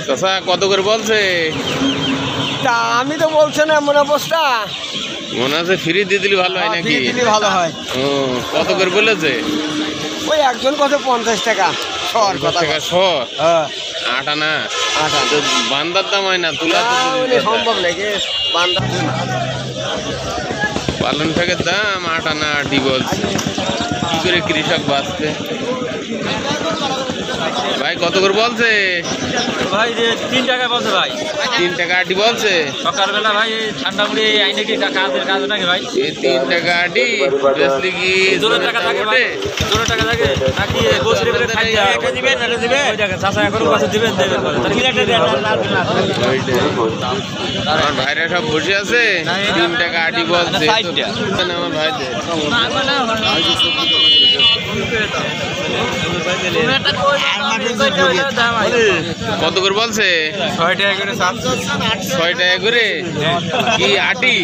চাচা কত করে বলছে? তা আমি তো বলছি না মনে অবস্থা মনে আছে ফ্রি দিয়ে দিলে ভালো হয় নাকি? ভালো হয়। ও কত করে বলেছে? ওই একজন কত 50 টাকা শর কথা টাকা শর। হ্যাঁ 8 আনা। আচ্ছা বান্দার দাম হয় না, তুলা সম্ভব নাকি বান্দা পালন শাকের দাম 8 আনা 8ই বলছে। কি করে কৃষক বাঁচবে? ভাই কত করে বলছে? ভাই 3 টাকা বলছে ভাই। 3 টাকা 8ই বলছে। সকালবেলা ভাই ঠান্ডা মুড়ি আইনে কি কাজ নাকি ভাই? এই 3 টাকা 8ই বেশলি কি জোরে টাকা থাকে ভাই? জোরে টাকা থাকে নাকি গোসরে করে খাইতে হয়? এটা দিবেন এটা দিবেন ওই টাকা চাচা এখন কত দিবেন দেবেন বলে তাহলে কিলাটা দেন আমার ভাইরা সব বসে আছে। 3 টাকা 8ই বলছে। আমার ভাইদের কত করে বলছে? 6 টাকা করে 6 টাকা করে কি 8ই?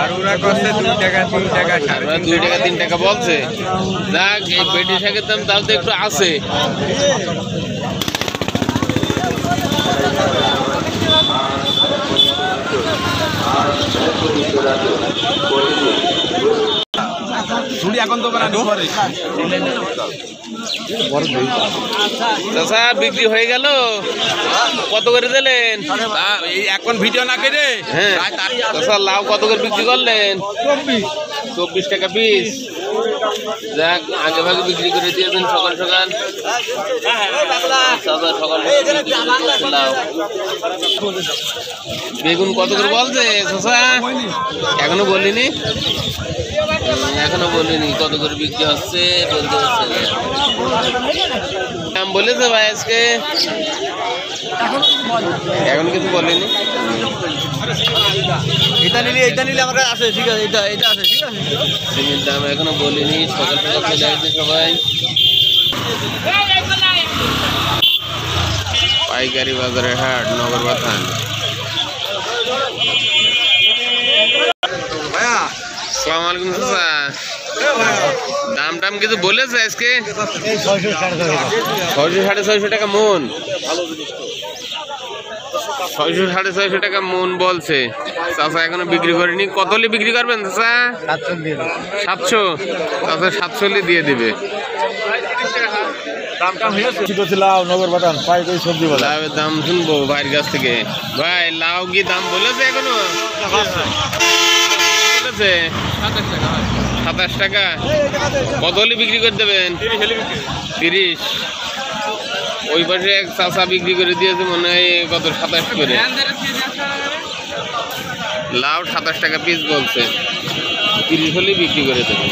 আর ওরা কষ্ট 2 টাকা 3 টাকা 2 টাকা 3 টাকা বলছে। যাক এই বেটি শাকের দাম তাহলে তো একটু আছে। এখন তো চাচা বিক্রি হয়ে গেল? কত করে দিলেন? এখন ভিডিও না করে হ্যাঁ চাচা লাউ কত করে বিক্রি করলেন? 24 টাকা পিস। যাক আগে ভাগে বিক্রি করে দিয়েছেন সকাল সকাল। চাচা সকাল লাউ বেগুন কত করে বলছে চাচা? এখনো বলিনি। এখনো বলিনি কত করে বিক্রি হচ্ছে, বলতে হচ্ছে না। দাম বলেছে ভাই আজকে? এখন কিছু বলেনি। এটা নিলে আমরা আছে ঠিক আছে এটা আছে ঠিক আছে। সিমের দাম এখনো বলিনি। সকাল সকাল চলে আসছে সবাই। পাইকারি বাজারের হাট নগর বাথান। আসসালামু আলাইকুম চাচা। দাম টাম কিছু বলেছে আজকে? 600 650 টাকা মন। 600 650 টাকা মন বলছে চাচা। এখনো বিক্রি করেনি। কত হলে বিক্রি করবেন চাচা? 700। চাচা 700 দিয়ে দিবে। লাউয়ের দাম শুনবো ভাইয়ের কাছ থেকে। ভাই লাউ কি দাম বলেছে এখনো? বলেছে 27 টাকা। কত হলে বিক্রি করে দেবেন? 30। ওই পাশে এক চাচা বিক্রি করে দিয়েছে মনে হয় কত 27 করে। লাউ 27 টাকা পিস বলছে। 30 হলে বিক্রি করে দেবে।